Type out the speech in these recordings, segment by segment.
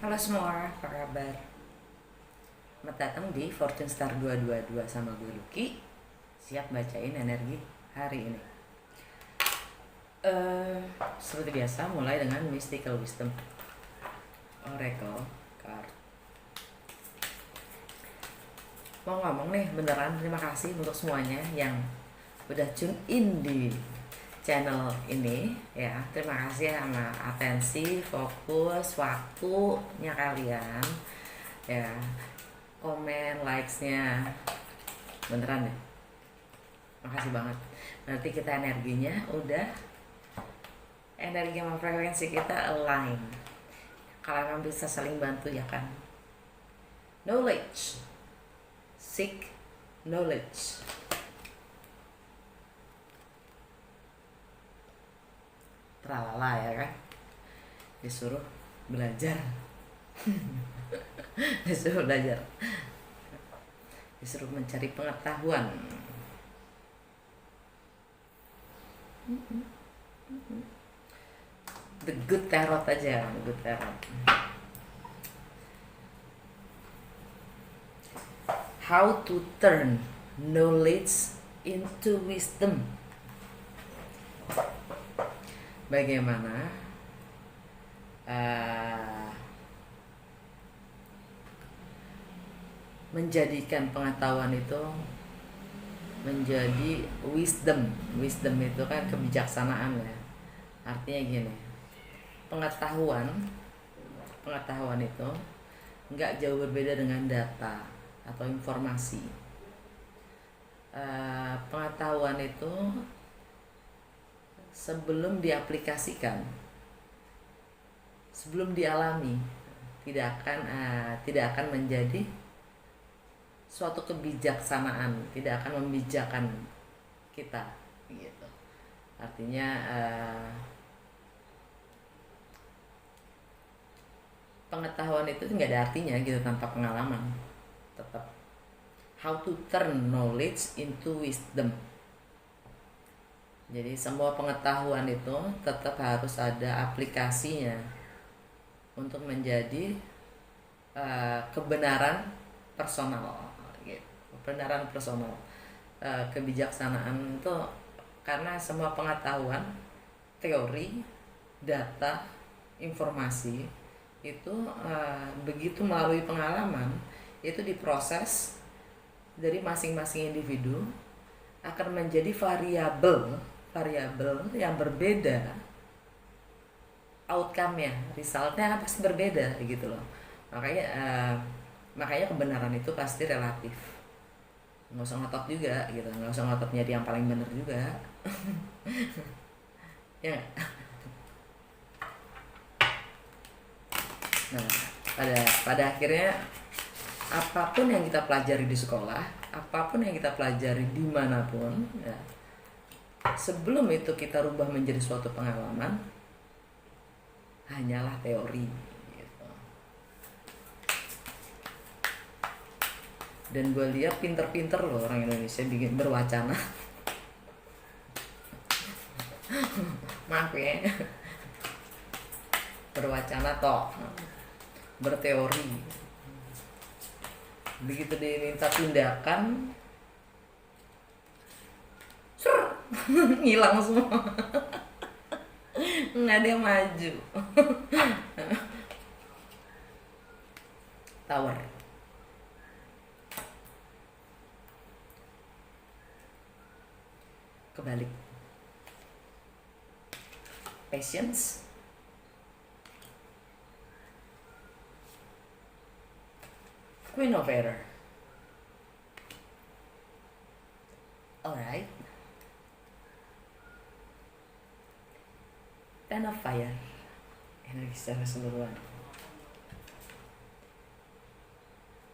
Halo semua, apa kabar? Selamat datang di Fortune Star 222 sama gue Lucky. Siap bacain energi hari ini. Seperti biasa, mulai dengan Mystical Wisdom Oracle card. Mau ngomong nih, beneran terima kasih untuk semuanya yang udah tune in di channel ini ya. Terima kasih sama atensi, fokus, waktunya kalian ya, komen, likes-nya, beneran deh, makasih banget. Berarti kita energinya udah, energi sama frekuensi kita align. Kalian memang bisa saling bantu ya kan. Knowledge, seek knowledge. Tralala ya kan, disuruh belajar. Disuruh belajar, disuruh mencari pengetahuan. The good tarot aja, the good tarot. How to turn knowledge into wisdom. Bagaimana menjadikan pengetahuan itu menjadi wisdom. Wisdom itu kan kebijaksanaan ya. Artinya gini, pengetahuan itu nggak jauh berbeda dengan data atau informasi. Pengetahuan itu sebelum diaplikasikan, sebelum dialami, tidak akan menjadi suatu kebijaksanaan, tidak akan membijakkan kita gitu. Artinya pengetahuan itu nggak ada artinya gitu tanpa pengalaman. Tetap how to turn knowledge into wisdom. Jadi semua pengetahuan itu tetap harus ada aplikasinya untuk menjadi kebenaran personal gitu. Kebenaran personal, kebijaksanaan itu, karena semua pengetahuan, teori, data, informasi itu begitu melalui pengalaman itu diproses dari masing-masing individu akan menjadi variabel yang berbeda, outcome-nya, resultnya pasti berbeda gitu loh. Makanya kebenaran itu pasti relatif. Nggak usah ngotot juga gitu, nggak usah ngotot nyari yang paling benar juga. Ya. Nah, pada akhirnya apapun yang kita pelajari di sekolah, apapun yang kita pelajari dimanapun ya, sebelum itu kita rubah menjadi suatu pengalaman, hanyalah teori gitu. Dan gue lihat pinter-pinter loh orang Indonesia bikin berwacana. Maaf ya, berwacana toh, berteori. Begitu diminta tindakan, hilang semua. Nggak ada yang maju. Tower, kebalik. Patience, Queen of Air. Alright. Ten of Fire, energi secara keseluruhan.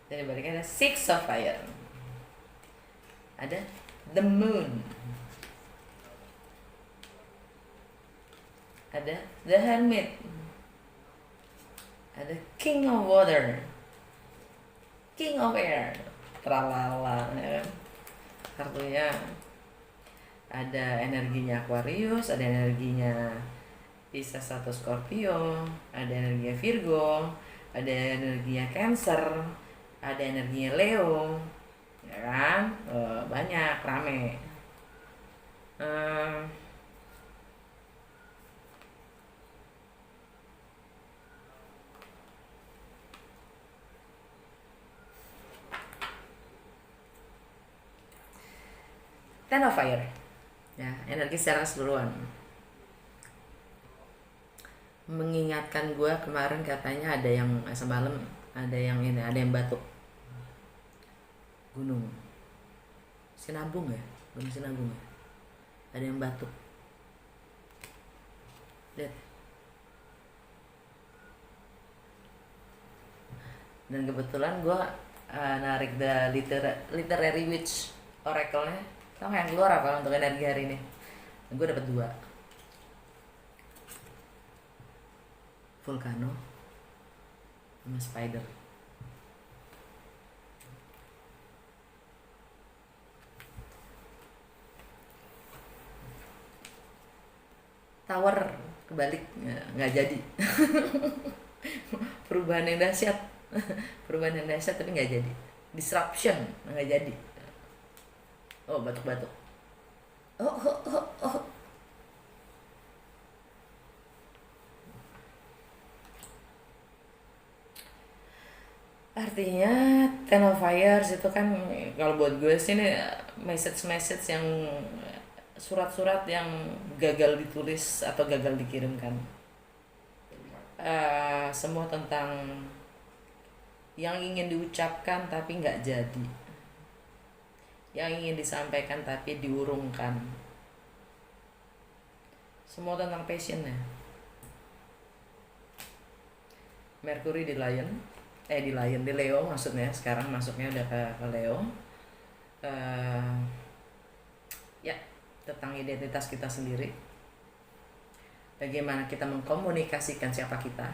Jadi baliknya ada Six of Fire, ada The Moon, ada The Hermit, ada King of Water, King of Air, tralala ya kan. Kartunya ada energinya Aquarius, ada energinya Pisces atau Scorpio, ada energinya Virgo, ada energinya Cancer, ada energinya Leo, ya kan? Banyak, rame. Eh, Ten of Fire, ya, energi secara keseluruhan mengingatkan gue kemarin katanya ada yang semalam ada yang ini, ada yang batuk gunung Sinabung ya, gunung Sinabung ya, ada yang batuk. Lihat. Dan kebetulan gue narik the literary witch oracle-nya. Tau yang keluar apa untuk energi hari ini? Gue dapat 2. Volcano sama Spider. Tower kebalik, nggak jadi. Perubahan yang dahsyat. Perubahan yang dahsyat tapi nggak jadi. Disruption nggak jadi. Oh, batuk-batuk. Oh. Artinya Ten of Fires itu kan kalau buat gue sih ini message yang surat-surat yang gagal ditulis atau gagal dikirimkan. Semua tentang yang ingin diucapkan tapi nggak jadi, yang ingin disampaikan tapi diurungkan, semua tentang passionnya. Mercury di di Leo maksudnya, sekarang masuknya udah ke Leo. Ya, tentang identitas kita sendiri, bagaimana kita mengkomunikasikan siapa kita,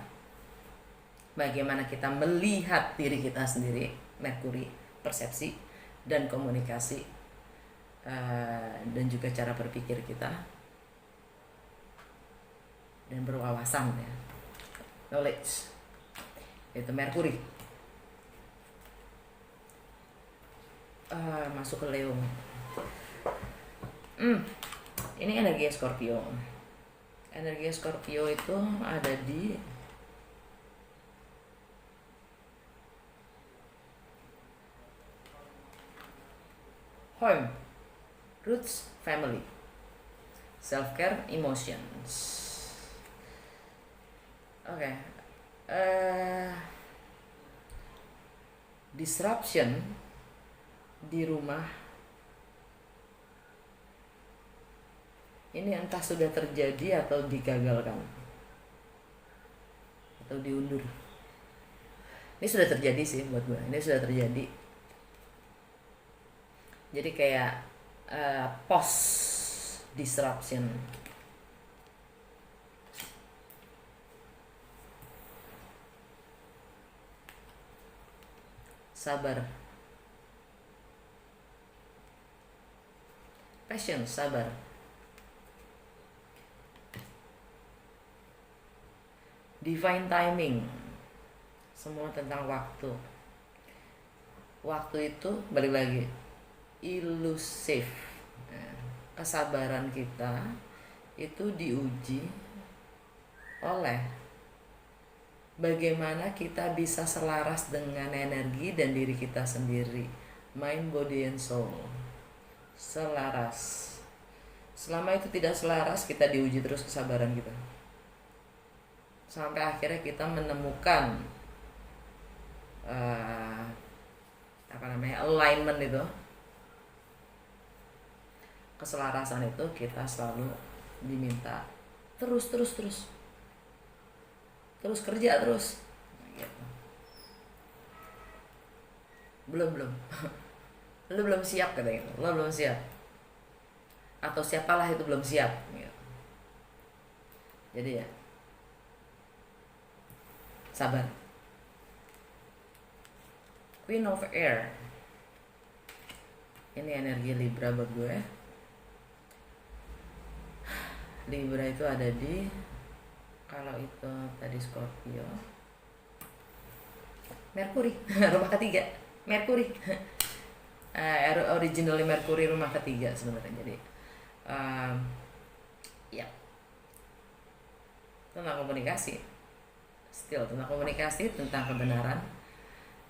bagaimana kita melihat diri kita sendiri. Mercury, persepsi dan komunikasi, dan juga cara berpikir kita dan berwawasan ya, knowledge, itu Mercury. Masuk ke Leo. Ini energi Scorpio. Energi Scorpio itu ada di home, roots, family, self-care, emotions. Oke. Disruption di rumah ini entah sudah terjadi atau digagalkan atau diundur. Ini sudah terjadi sih buat gue. Ini sudah terjadi. Jadi kayak post disruption. Sabar. Passion, sabar. Divine timing. Semua tentang waktu. Waktu itu balik lagi ilusif. Kesabaran kita itu diuji oleh bagaimana kita bisa selaras dengan energi dan diri kita sendiri, mind, body, and soul. Selaras. Selama itu tidak selaras, kita diuji terus kesabaran kita, sampai akhirnya kita menemukan alignment itu, keselarasan itu. Kita selalu diminta terus kerja terus gitu. belum lu belum siap katanya, lo belum siap, atau siapalah itu belum siap gitu. Jadi ya sabar. Queen of Air, ini energi Libra buat gue. Libra itu ada di, kalau itu tadi Scorpio, Merkuri. Rumah ketiga Merkuri. Originally Merkuri rumah ketiga sebenarnya. Jadi ya tentang komunikasi, still tentang komunikasi, tentang kebenaran,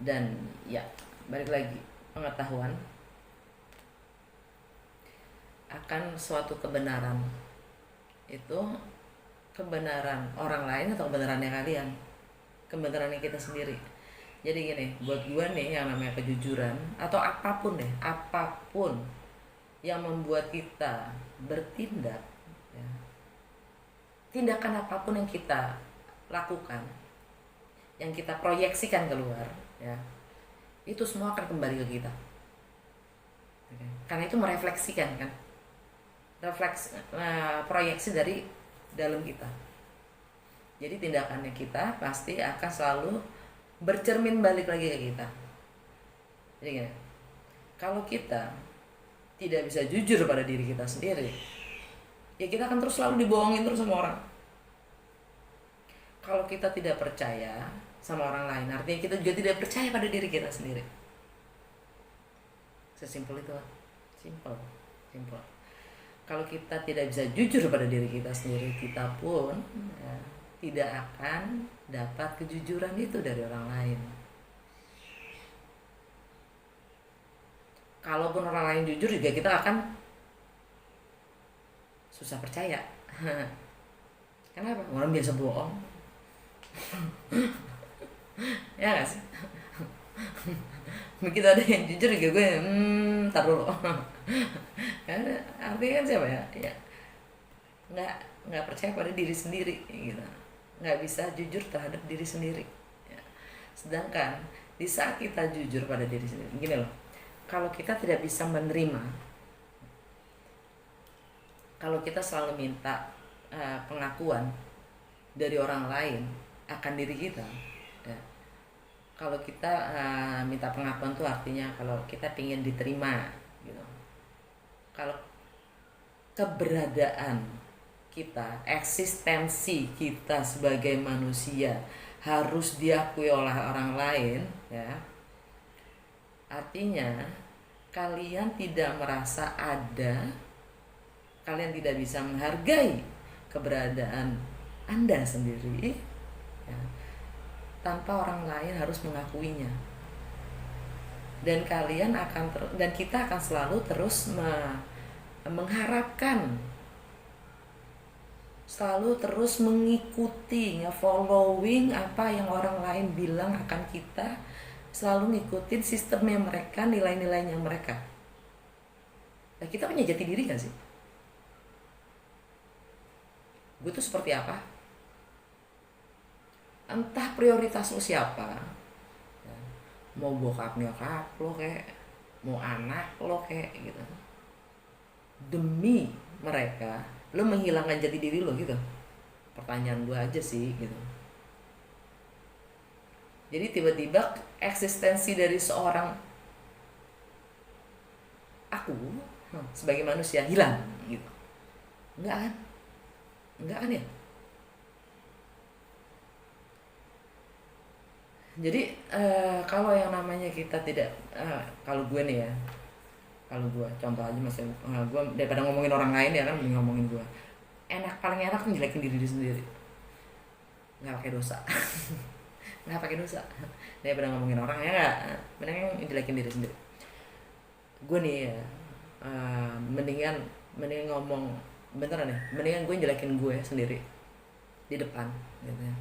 dan ya balik lagi pengetahuan akan suatu kebenaran. Itu kebenaran orang lain atau kebenarannya kalian, kebenarannya kita sendiri. Jadi gini, buat gue nih yang namanya kejujuran atau apapun deh, apapun yang membuat kita bertindak, ya, tindakan apapun yang kita lakukan, yang kita proyeksikan keluar, ya, itu semua akan kembali ke kita. Oke. Karena itu merefleksikan kan, proyeksi dari dalam kita. Jadi tindakannya kita pasti akan selalu bercermin balik lagi ke kita. Jadi gini, kalau kita tidak bisa jujur pada diri kita sendiri, ya kita akan terus selalu dibohongin terus sama orang. Kalau kita tidak percaya sama orang lain, artinya kita juga tidak percaya pada diri kita sendiri. Sesimpel itu, simple. Kalau kita tidak bisa jujur pada diri kita sendiri, kita pun ya, tidak akan dapat kejujuran itu dari orang lain. Kalaupun orang lain jujur juga kita akan susah percaya. Kenapa? Orang biasa bohong. Ya gak sih? Begitu ada yang jujur juga gue ntar dulu. Artinya kan siapa ya? Ya nggak percaya pada diri sendiri gitu, nggak bisa jujur terhadap diri sendiri ya. Sedangkan di saat kita jujur pada diri sendiri, gini loh, kalau kita tidak bisa menerima, kalau kita selalu minta pengakuan dari orang lain akan diri kita ya. Kalau kita minta pengakuan tuh artinya kalau kita ingin diterima gitu, kalau keberadaan kita, eksistensi kita sebagai manusia harus diakui oleh orang lain ya, artinya kalian tidak merasa ada, kalian tidak bisa menghargai keberadaan Anda sendiri ya, tanpa orang lain harus mengakuinya. Dan kalian akan dan kita akan selalu terus mengharapkan, selalu terus mengikuti, following apa yang orang lain bilang akan kita, selalu ngikutin sistemnya mereka, nilai-nilainya mereka. Nah, kita punya jati diri gak sih? Gue tuh seperti apa? Entah prioritas lo siapa, mau bokap nyokap lo kayak, mau anak lo kayak gitu, demi mereka lo menghilangkan jati diri lo gitu. Pertanyaan gue aja sih gitu. Jadi tiba-tiba eksistensi dari seorang aku sebagai manusia hilang gitu. Enggak kan ya? Jadi kalau yang namanya kita tidak, kalau gue nih ya, kalau gue contoh aja masih gue daripada ngomongin orang lain ya kan, mending ngomongin gue. Paling enak ngejelekin diri sendiri, nggak pakai dosa. Nggak pakai dosa daripada ngomongin orang ya nggak, mendingan ngejelekin diri sendiri. Gue nih ya, mendingan ngomong beneran ya, mendingan gue jelekin gue sendiri di depan gitu ya.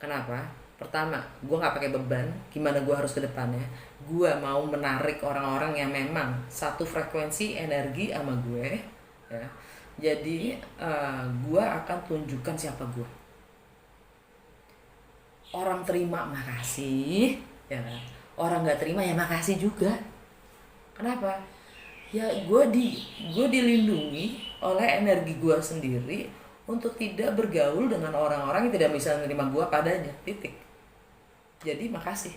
Kenapa? Pertama, gue nggak pakai beban. Gimana gue harus ke depannya? Gue mau menarik orang-orang yang memang satu frekuensi energi sama gue, ya. Jadi gue akan tunjukkan siapa gue. Orang terima makasih, ya. Orang nggak terima ya makasih juga. Kenapa? Ya gue dilindungi oleh energi gue sendiri untuk tidak bergaul dengan orang-orang yang tidak bisa menerima gue padanya. Titik. Jadi makasih.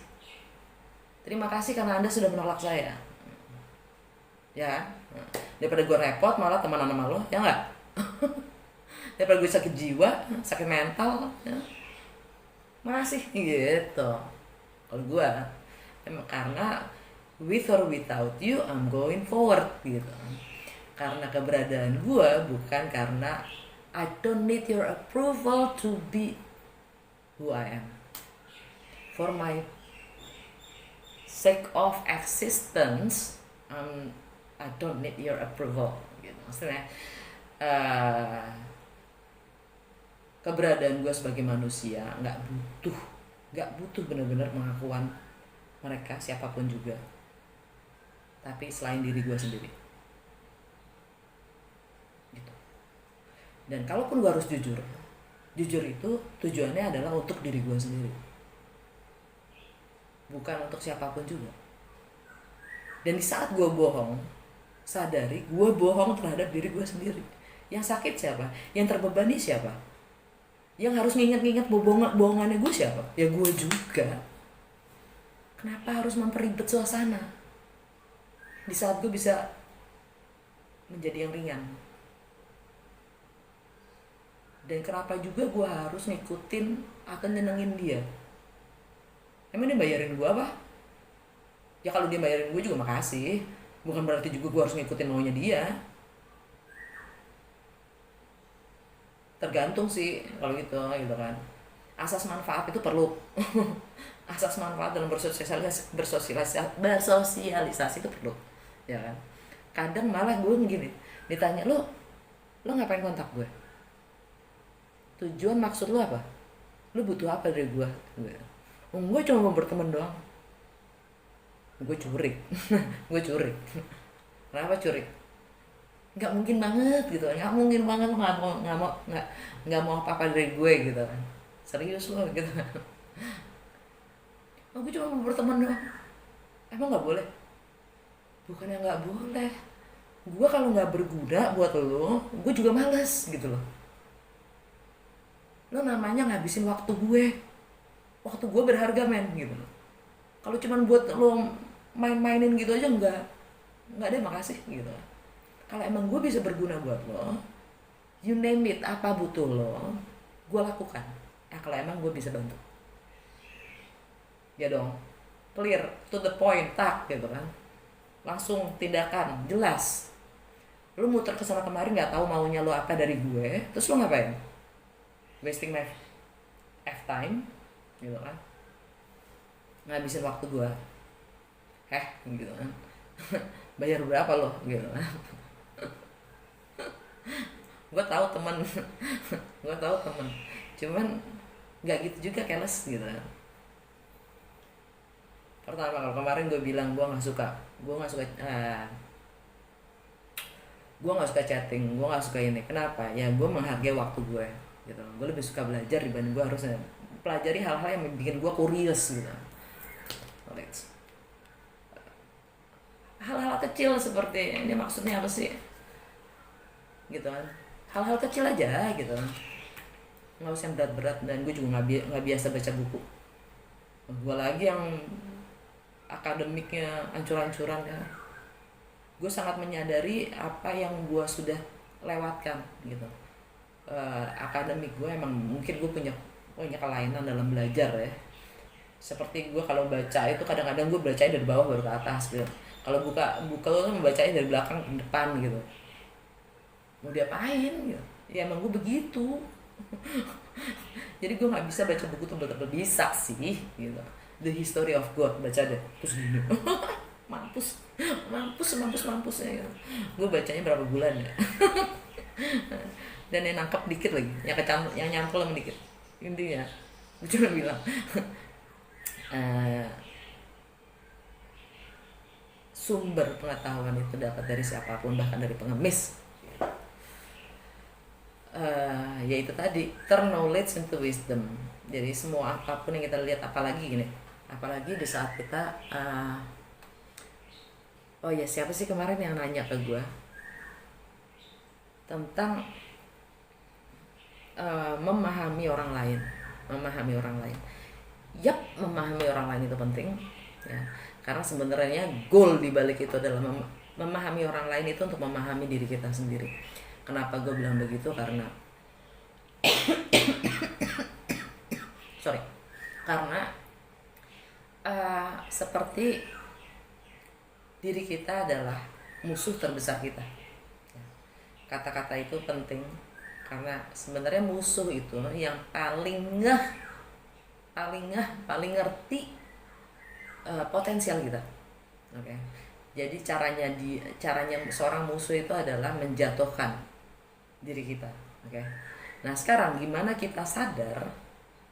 Terima kasih karena Anda sudah menolak saya. Ya, daripada gue repot malah temenan sama lo, ya nggak? Daripada gue sakit jiwa, sakit mental, ya. Makasih gitu. Kalau gue emang karena with or without you I'm going forward gitu. Karena keberadaan gue bukan karena I don't need your approval to be who I am. For my sake of existence, I don't need your approval gitu. Maksudnya keberadaan gue sebagai manusia nggak butuh benar-benar pengakuan mereka siapapun juga, tapi selain diri gue sendiri gitu. Dan kalaupun gue harus jujur itu tujuannya adalah untuk diri gue sendiri, bukan untuk siapapun juga. Dan di saat gue bohong, sadari gue bohong terhadap diri gue sendiri. Yang sakit siapa? Yang terbebani siapa? Yang harus nginget-nginget bohongannya gue siapa? Ya gue juga. Kenapa harus memperibet suasana di saat gue bisa menjadi yang ringan? Dan kenapa juga gue harus ngikutin akan nyenengin dia? Emang dia bayarin gue apa? Ya kalau dia bayarin gue juga makasih. Bukan berarti juga gue harus ngikutin maunya dia. Tergantung sih kalau gitu kan. Asas manfaat itu perlu. Asas manfaat dalam bersosialisasi itu perlu, ya kan. Kadang malah gue gini, ditanya lo ngapain kontak gue? Tujuan maksud lo apa? Lo butuh apa dari gue? Gue cuma mau berteman doang. Gue curik. Gue curik. Kenapa curik? Nggak mungkin banget gitu, nggak mungkin banget lo nggak mau apa-apa dari gue gitu kan. Serius lo gitu. Gue cuma mau berteman doang. Emang nggak boleh? Bukannya nggak boleh. Gue kalau nggak berguna buat lo, gue juga males gitu loh. Lo namanya ngabisin waktu gue. Waktu gue berharga men gitu loh. Kalau cuma buat lo main-mainin gitu aja nggak ada makasih gitu. Kalau emang gue bisa berguna buat lo, you name it, apa butuh lo, gue lakukan. Kalau emang gue bisa bantu, ya dong, clear, to the point, tak gitu kan, langsung tindakan, jelas. Lo muter kesana kemari nggak tahu maunya lo apa dari gue, terus lo ngapain? Wasting my time, gitu kan, ngabisin waktu gue, gitu kan, bayar berapa lo, gitu kan. gue tahu temen, cuman nggak gitu juga, keles gitu. Pertama kalau kemarin gue bilang gue nggak suka chatting, gue nggak suka ini. Kenapa? Ya gue menghargai waktu gue gitu. Gue lebih suka belajar dibanding gue harusnya pelajari hal-hal yang bikin gue curious gitu. Hal-hal kecil seperti ini maksudnya apa sih gitu kan, hal-hal kecil aja gitu, nggak usah yang berat-berat. Dan gue juga nggak biasa baca buku. Gue lagi yang akademiknya ancur-ancuran ya. Gue sangat menyadari apa yang gue sudah lewatkan gitu. Akademik gue emang mungkin gue punya kelainan dalam belajar ya. Seperti gue kalau baca itu kadang-kadang gue bacanya dari bawah baru ke atas gitu. Kalau buka kan membacanya dari belakang ke depan gitu. Mau diapain gitu? Ya emang gue begitu. Jadi gue nggak bisa baca buku tebel-tebel, bisa sih gitu. The History of God baca deh terus gini. mampusnya gitu. Gue bacanya berapa bulan ya. Dan yang nangkep dikit lagi, yang nyantol sama dikit. Intinya gue cuma bilang sumber pengetahuan itu dapat dari siapapun, bahkan dari pengemis. Yaitu tadi, turn knowledge into wisdom. Jadi semua apapun yang kita lihat, apalagi di saat kita oh ya, siapa sih kemarin yang nanya ke gue tentang memahami orang lain. Yap, memahami orang lain itu penting ya, karena sebenarnya goal di balik itu adalah memahami orang lain itu untuk memahami diri kita sendiri. Kenapa gue bilang begitu? Karena karena seperti diri kita adalah musuh terbesar kita. Kata-kata itu penting karena sebenarnya musuh itu yang paling ngerti potensial kita. Oke. Jadi caranya seorang musuh itu adalah menjatuhkan diri kita. Oke. Nah, sekarang gimana kita sadar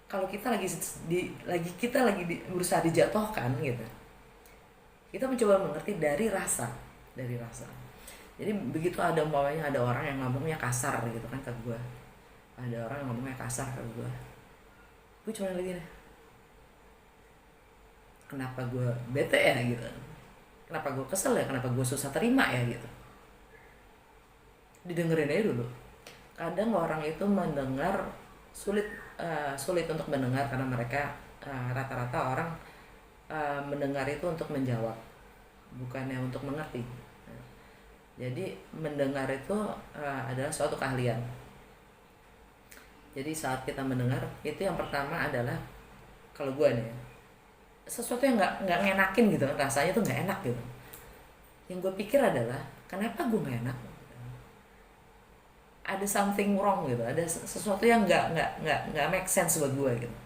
kalau kita berusaha dijatuhkan gitu. Kita mencoba mengerti dari rasa. Jadi begitu ada orang yang ngomongnya kasar gitu kan ke gue. Ada orang yang ngomongnya kasar ke gue. Gue cuma lagi nih. Kenapa gue bete ya gitu. Kenapa gue kesel ya, kenapa gue susah terima ya gitu. Didengerin aja dulu. Kadang orang itu mendengar sulit untuk mendengar karena mereka rata-rata orang mendengar itu untuk menjawab, bukannya untuk mengerti. Jadi mendengar itu adalah suatu keahlian. Jadi saat kita mendengar itu yang pertama adalah kalau gue nih sesuatu yang nggak ngenakin gitu, rasanya tuh nggak enak gitu. Yang gue pikir adalah kenapa gue nggak enak? Ada something wrong gitu, ada sesuatu yang nggak make sense buat gue gitu.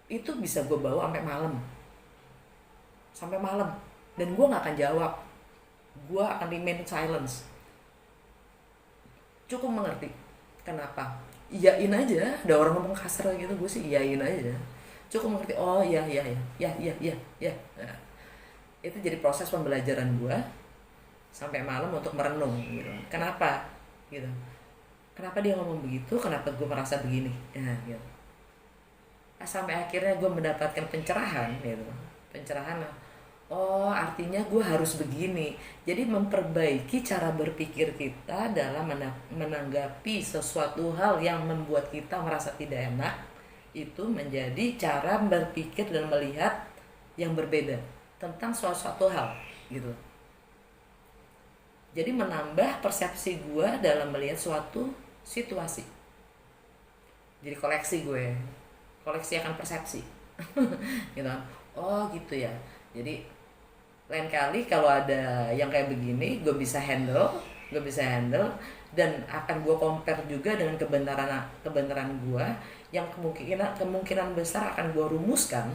Itu bisa gue bawa sampai malam dan gue nggak akan jawab, gue akan remain silence. Cukup mengerti kenapa, iyain aja. Ada orang ngomong kasar gitu, gue sih iyain aja. Cukup mengerti, oh iya. Nah, itu jadi proses pembelajaran gue sampai malam untuk merenung gitu. Kenapa gitu, kenapa dia ngomong begitu, kenapa gue merasa begini ya gitu. Sampai akhirnya gue mendapatkan pencerahan gitu. Oh, artinya gue harus begini. Jadi memperbaiki cara berpikir kita dalam menanggapi sesuatu hal yang membuat kita merasa tidak enak, itu menjadi cara berpikir dan melihat yang berbeda tentang suatu hal gitu. Jadi menambah persepsi gue dalam melihat suatu situasi. Jadi koleksi akan persepsi. Gitu. Oh gitu ya. Jadi lain kali kalau ada yang kayak begini, gue bisa handle dan akan gue compare juga dengan kebenaran gue yang kemungkinan besar akan gue rumuskan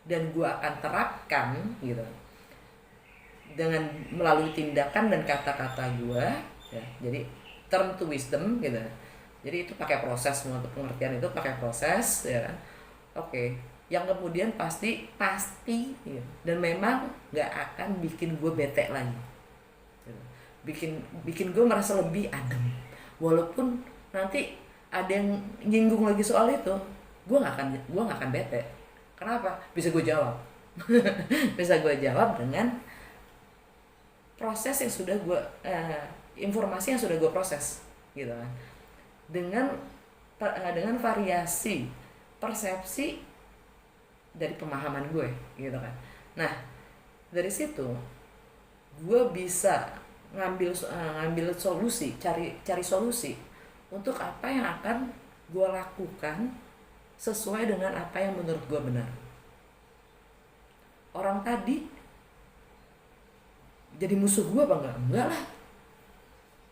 dan gue akan terapkan gitu dengan melalui tindakan dan kata-kata gue ya. Jadi turn to wisdom gitu. Jadi itu pakai proses, untuk pengertian itu pakai proses ya kan. Oke. Yang kemudian pasti ya. Dan memang nggak akan bikin gue bete lagi, bikin gue merasa lebih adem. Walaupun nanti ada yang nyinggung lagi soal itu, gue nggak akan bete. Kenapa? Bisa gue jawab. Bisa gue jawab dengan proses yang sudah gue informasi yang sudah gue proses gitu kan, dengan variasi persepsi dari pemahaman gue gitu kan. Nah dari situ gue bisa ngambil solusi, cari solusi untuk apa yang akan gue lakukan sesuai dengan apa yang menurut gue benar. Orang tadi jadi musuh gue apa enggak lah,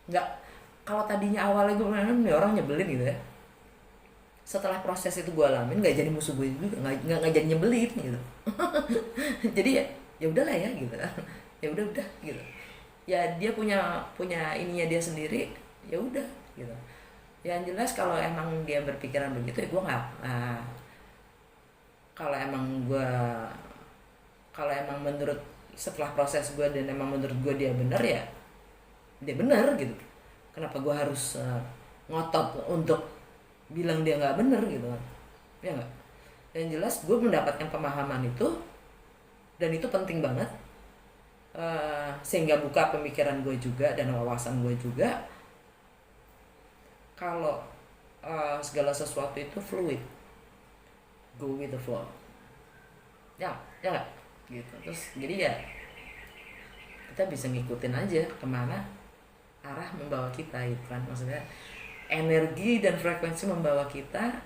enggak. Kalau tadinya awalnya gue bilang nih orang nyebelin gitu ya, setelah proses itu gue alamin nggak jadi musuh gue juga, nggak jadi nyebelin gitu. Jadi ya udahlah ya gitu, ya udah gitu ya, dia punya ininya dia sendiri, ya udah gitu. Yang jelas kalau emang dia berpikiran begitu ya gue nggak, kalau emang menurut setelah proses gue dan emang menurut gue dia benar ya dia benar gitu. Kenapa gue harus ngotot untuk bilang dia nggak bener gitu kan, ya nggak. Yang jelas gue mendapatkan pemahaman itu dan itu penting banget, sehingga buka pemikiran gue juga dan wawasan gue juga kalau segala sesuatu itu fluid, go with the flow ya nggak gitu. Terus jadi ya kita bisa ngikutin aja kemana arah membawa kita gitu kan, maksudnya energi dan frekuensi membawa kita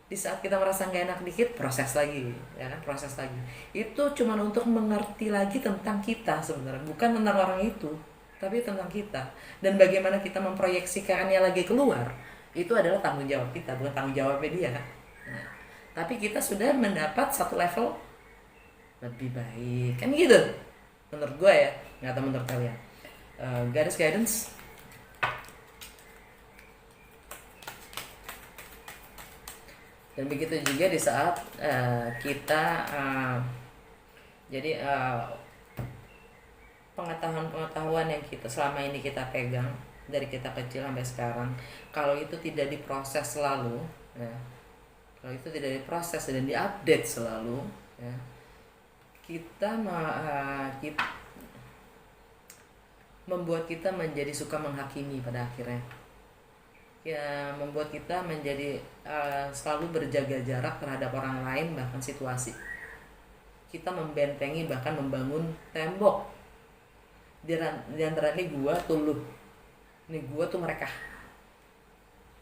Di saat kita merasa nggak enak dikit, proses lagi, ya kan, proses lagi. Itu cuma untuk mengerti lagi tentang kita sebenarnya, bukan tentang orang itu, tapi tentang kita. Dan bagaimana kita memproyeksikannya lagi keluar, itu adalah tanggung jawab kita, bukan tanggung jawabnya dia kan. Nah, tapi kita sudah mendapat satu level lebih baik, kan gitu. Menurut gue ya, nggak tahu menurut kalian. Garis guidance. Dan begitu juga di saat kita jadi pengetahuan yang kita selama ini kita pegang dari kita kecil sampai sekarang, kalau itu tidak diproses selalu, ya, kalau itu tidak diproses dan diupdate selalu, ya, kita membuat kita menjadi suka menghakimi pada akhirnya, ya, membuat kita menjadi selalu berjaga jarak terhadap orang lain, bahkan situasi. Kita membentengi, bahkan membangun tembok di antara ini gua tuh lu, ini gua tuh mereka,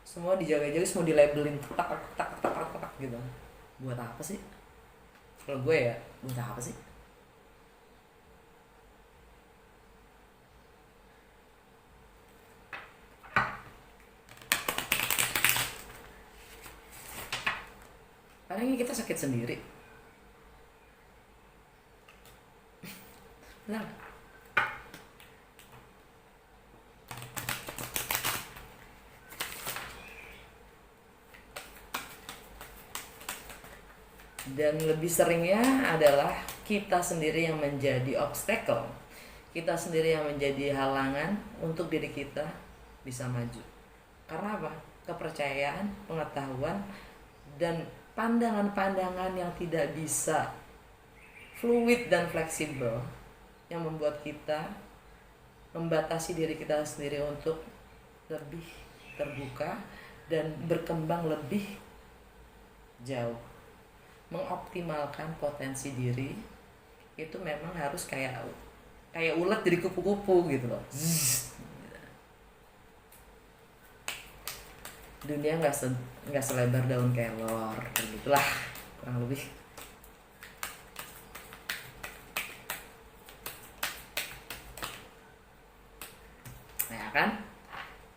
semua dijaga-jaga, semua dilabelin tak tak tak tak tak gitu. Buat apa sih? Kalau gue ya, buat apa sih? Paling kita sakit sendiri. Benar. Dan lebih seringnya adalah kita sendiri yang menjadi obstacle, kita sendiri yang menjadi halangan untuk diri kita bisa maju. Karena apa? Kepercayaan, pengetahuan, dan pandangan-pandangan yang tidak bisa fluid dan fleksibel, yang membuat kita membatasi diri kita sendiri untuk lebih terbuka dan berkembang lebih jauh. Mengoptimalkan potensi diri itu memang harus kayak ulet jadi kupu-kupu gitu loh. Dunia nggak selebar daun kelor, begitulah kurang lebih. Nah kan,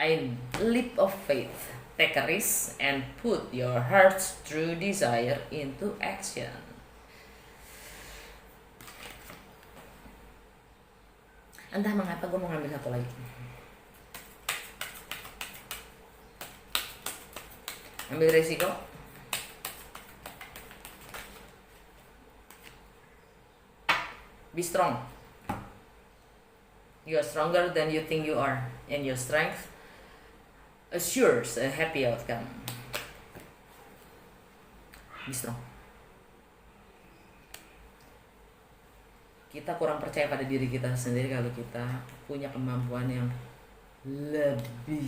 a leap of faith. Take a risk and put your heart's true desire into action. Entah mengapa gue mau ngambil satu lagi. Ambil resiko. Be strong. You are stronger than you think you are, and your strength assures a happy outcome. Be strong. Kita kurang percaya pada diri kita sendiri kalau kita punya kemampuan yang lebih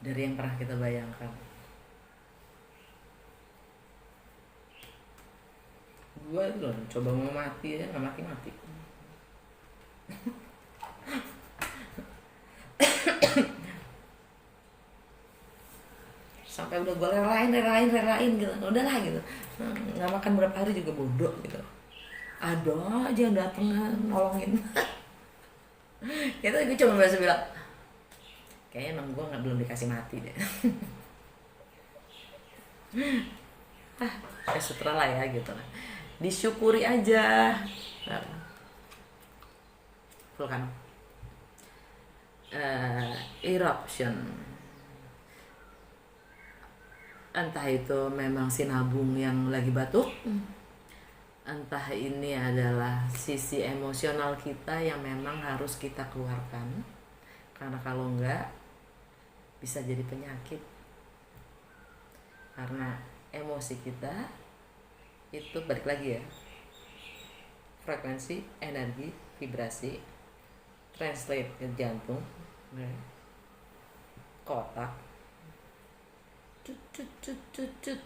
dari yang pernah kita bayangkan. Gue loh coba mau mati ya, nggak mati. Sampai udah gue relain gitu, udahlah gitu, nggak makan berapa hari juga bodoh gitu, ada aja yang dateng nolongin. Itu gue cuma bisa bilang kayaknya emang gue belum dikasih mati deh. Ya sutra lah ya gitu lah, disyukuri aja. Vulkan eruption, entah itu memang sinabung yang lagi batuk, entah ini adalah sisi emosional kita yang memang harus kita keluarkan, karena kalau enggak bisa jadi penyakit. Karena emosi kita itu balik lagi ya, frekuensi, energi, vibrasi, translate ke jantung, kotak,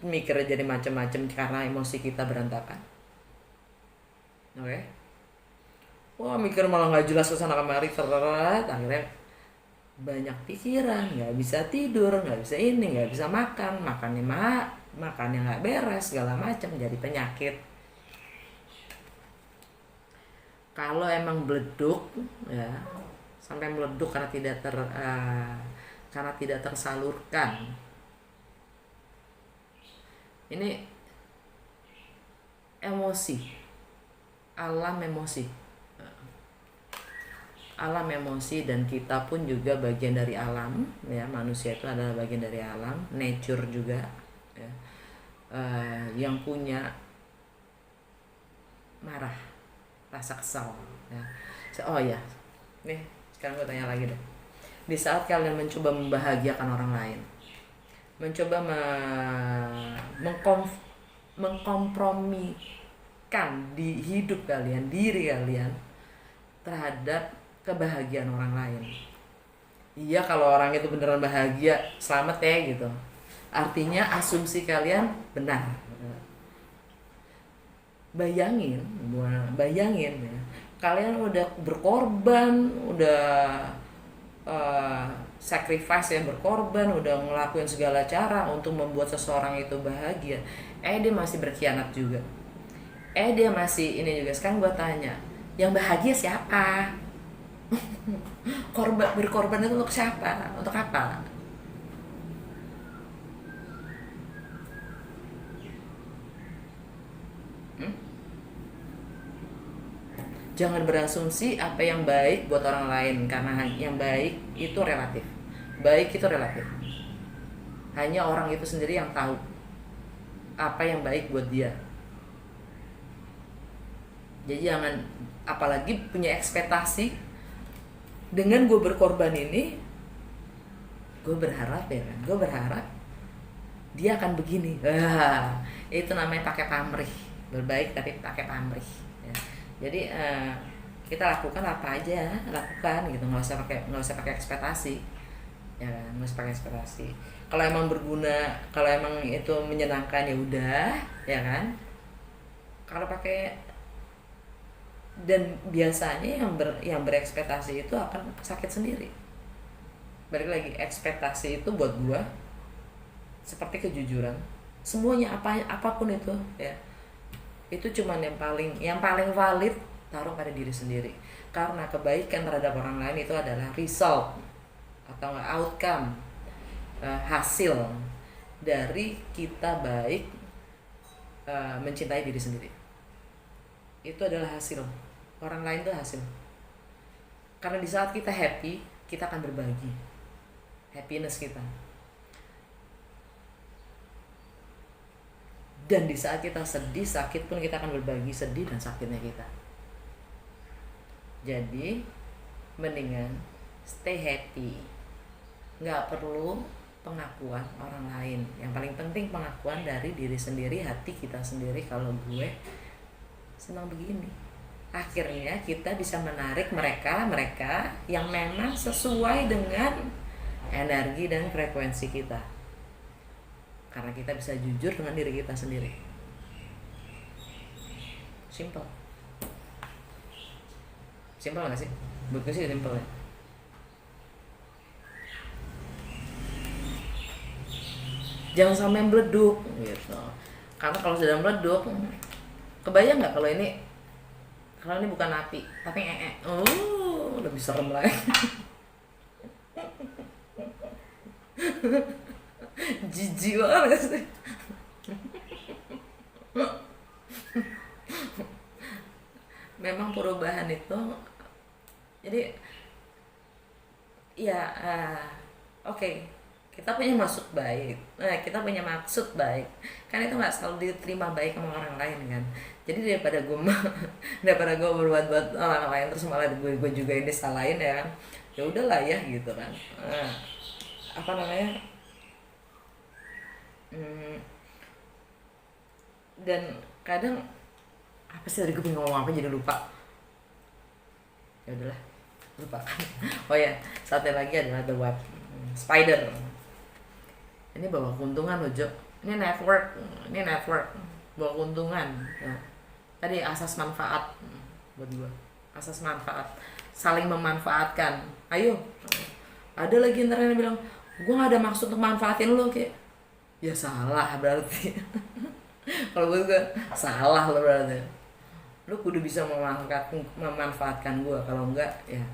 mikirnya jadi macam-macam karena emosi kita berantakan. Oke. Wah, mikir malah nggak jelas kesana kemari, akhirnya banyak pikiran, nggak bisa tidur, nggak bisa ini, nggak bisa makannya nggak beres, segala macam, jadi penyakit. Kalau emang beleduk ya, sampai meleduk karena tidak tersalurkan, ini emosi, alam emosi, dan kita pun juga bagian dari alam ya. Manusia itu adalah bagian dari alam, nature juga ya. Yang punya marah, rasa kesal ya. Oh ya, nih sekarang gue tanya lagi deh. Di saat kalian mencoba membahagiakan orang lain, mencoba mengkompromikan di hidup kalian, diri kalian terhadap kebahagiaan orang lain. Iya, kalau orang itu beneran bahagia, selamat ya gitu. Artinya asumsi kalian benar. Bayangin ya, kalian udah berkorban, udah sacrifice ya, berkorban, udah ngelakuin segala cara untuk membuat seseorang itu bahagia, dia masih berkhianat juga, dia masih ini juga. Sekarang gue tanya, yang bahagia siapa? Berkorban itu untuk siapa? Untuk apa? Jangan berasumsi apa yang baik buat orang lain, karena yang baik itu relatif. Hanya orang itu sendiri yang tahu apa yang baik buat dia. Jadi jangan, apalagi punya ekspektasi dengan gue berkorban ini, gue berharap dia akan begini. Itu namanya pakai pamrih. Berbaik tapi pakai pamrih ya. Jadi kita lakukan apa aja, lakukan gitu, nggak usah pakai ekspektasi ya kan, nggak usah pakai ekspektasi. Kalau emang berguna, kalau emang itu menyenangkan, ya udah ya kan. Kalau pakai, dan biasanya yang berekspektasi itu akan sakit sendiri. Balik lagi, ekspektasi itu buat gua seperti kejujuran. Semuanya, apapun itu ya, itu cuman yang paling valid taruh pada diri sendiri. Karena kebaikan terhadap orang lain itu adalah result atau outcome, hasil dari kita baik, mencintai diri sendiri. Itu adalah hasil. Orang lain itu hasil. Karena di saat kita happy, kita akan berbagi happiness kita. Dan di saat kita sedih, sakit pun, kita akan berbagi sedih dan sakitnya kita. Jadi mendingan stay happy. Nggak perlu pengakuan orang lain. Yang paling penting pengakuan dari diri sendiri, hati kita sendiri. Kalau gue senang begini, akhirnya kita bisa menarik mereka yang memang sesuai dengan energi dan frekuensi kita. Karena kita bisa jujur dengan diri kita sendiri. Simple gak sih? Menurut gue sih simple ya. Jangan sampai meleduk gitu. Karena kalau sudah meleduk, kebayang nggak kalau ini bukan api tapi lebih serem lagi. Jijik banget sih. Memang perubahan itu, jadi ya oke, kita punya maksud baik, kan itu nggak selalu diterima baik sama orang lain kan. Jadi daripada gue berbuat buat orang lain terus malah gue juga ini salahin ya kan, ya udahlah ya gitu kan. Apa namanya, dan kadang apa sih tadi gue pengen ngomong apa jadi lupa. Ya udahlah, lupakan. Oh ya, satu lagi adalah the web spider. Ini bawa keuntungan loh, Jo. Ini network bawa keuntungan ya. Tadi asas manfaat buat gue, asas manfaat, saling memanfaatkan. Ayo Ada lagi ntar yang bilang, gue gak ada maksud untuk manfaatin lo, kayak ya salah berarti. Kalau gue salah lo berarti, lu kudu bisa memanfaatkan gue. Kalau enggak ya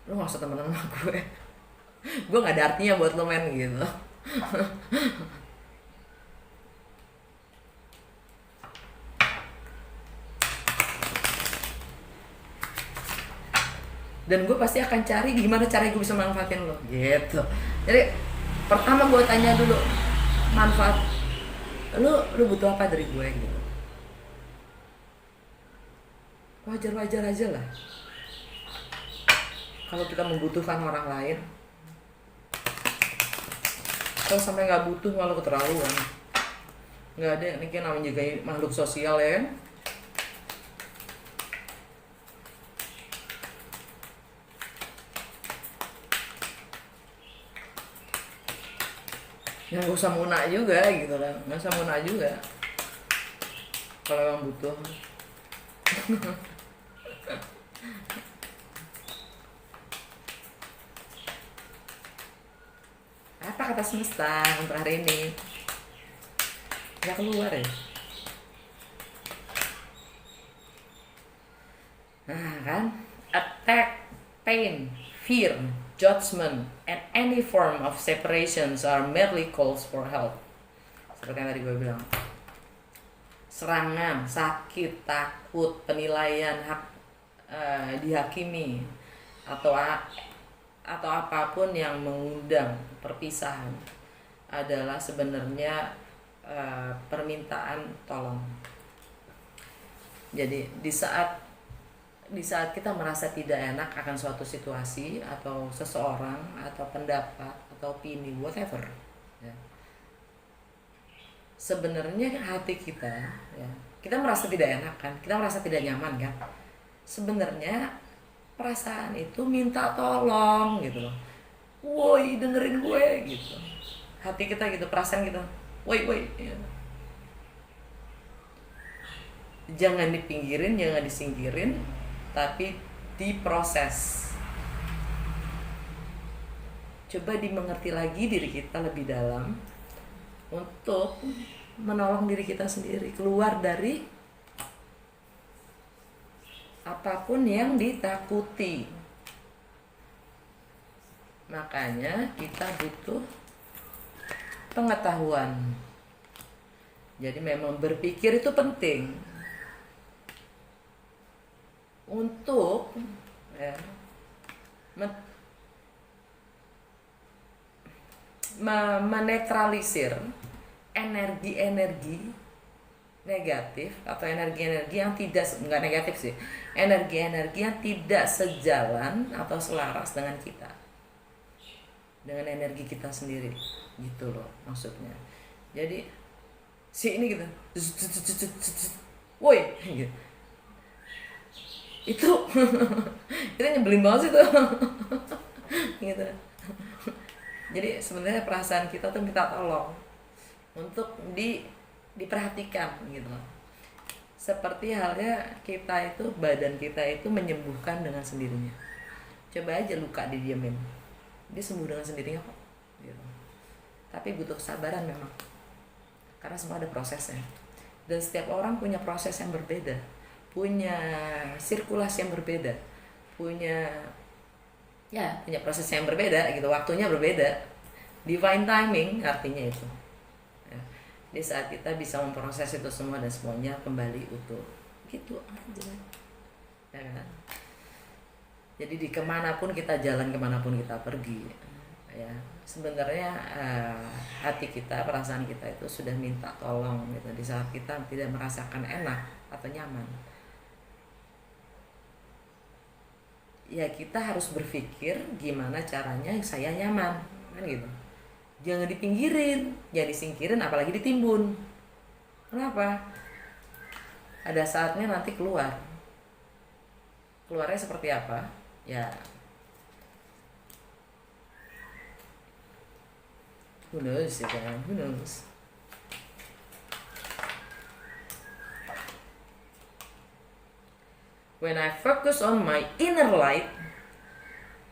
lu gak usah teman-teman sama gue. Gue gak ada artinya buat lo, men, gitu. Dan gue pasti akan cari gimana caranya gue bisa manfaatin lo, gitu. Jadi pertama gue tanya dulu, manfaat lu butuh apa dari gue, gitu. Wajar-wajar aja lah kalau kita membutuhkan orang lain. Kalau sampai nggak butuh malah keterlaluan. Nggak ada, ini kan namanya juga makhluk sosial, ya kan. Nggak usah muna juga gitu lah, nggak usah muna juga kalau emang butuh. Apa kata semesta untuk hari ini? Nggak keluar ya. Nah kan, attack, pain, fear, judgment, and any form of separations are merely calls for help. Seperti yang tadi gue bilang, serangan, sakit, takut, penilaian, dihakimi, atau apapun yang mengundang perpisahan adalah sebenarnya permintaan tolong. Jadi di saat kita merasa tidak enak akan suatu situasi atau seseorang atau pendapat atau opini whatever, ya, sebenarnya hati kita, ya, kita merasa tidak enak kan, kita merasa tidak nyaman kan, sebenarnya perasaan itu minta tolong gitu loh. Woi, dengerin gue gitu. Hati kita gitu, perasaan kita, woi ya. Jangan dipinggirin, jangan disingkirin, tapi diproses. Coba dimengerti lagi diri kita lebih dalam untuk menolong diri kita sendiri keluar dari apapun yang ditakuti. Makanya kita butuh pengetahuan. Jadi memang berpikir itu penting untuk, ya, menetralisir energi-energi negatif atau energi-energi yang enggak negatif sih, energi-energi yang tidak sejalan atau selaras dengan kita, dengan energi kita sendiri, gitu loh maksudnya. Jadi si ini gitu, woi gitu. Itu itu nyebelin banget sih tuh. Gitu. Jadi sebenarnya perasaan kita tuh minta tolong untuk diperhatikan gitu. Seperti halnya kita itu, badan kita itu menyembuhkan dengan sendirinya. Coba aja luka didiemin, dia sembuh dengan sendirinya kok gitu. Tapi butuh kesabaran memang, karena semua ada prosesnya. Dan setiap orang punya proses yang berbeda, punya sirkulasi yang berbeda, punya proses yang berbeda gitu, waktunya berbeda. Divine timing artinya itu, ya, di saat kita bisa memproses itu semua dan semuanya kembali utuh, gitu aja, ya kan. Jadi di kemanapun kita jalan, kemanapun kita pergi, ya sebenarnya hati kita, perasaan kita itu sudah minta tolong gitu. Di saat kita tidak merasakan enak atau nyaman, ya kita harus berpikir gimana caranya saya nyaman, kan gitu. Jangan dipinggirin, jangan disingkirin, apalagi ditimbun. Kenapa? Ada saatnya nanti keluarnya seperti apa, ya who knows ya kan, who knows. When I focus on my inner light,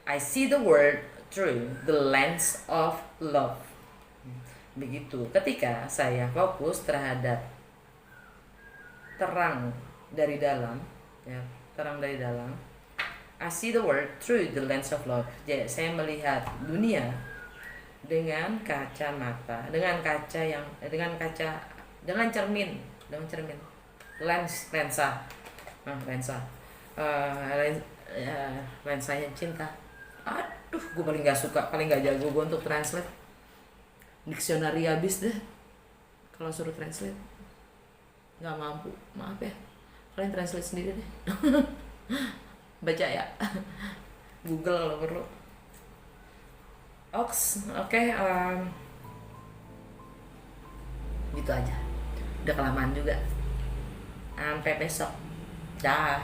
I see the world through the lens of love. Begitu. Ketika saya fokus terhadap terang dari dalam, ya, terang dari dalam, I see the world through the lens of love. Jadi saya melihat dunia dengan kacamata, dengan cermin, lensa, lensanya cinta. Aduh, gue paling gak suka, paling gak jago gue untuk translate. Dictionary habis deh kalau suruh translate, nggak mampu, maaf ya, kalian translate sendiri deh. Baca ya. Google kalau perlu. Oke, gitu aja, udah kelamaan juga. Sampai besok, dah.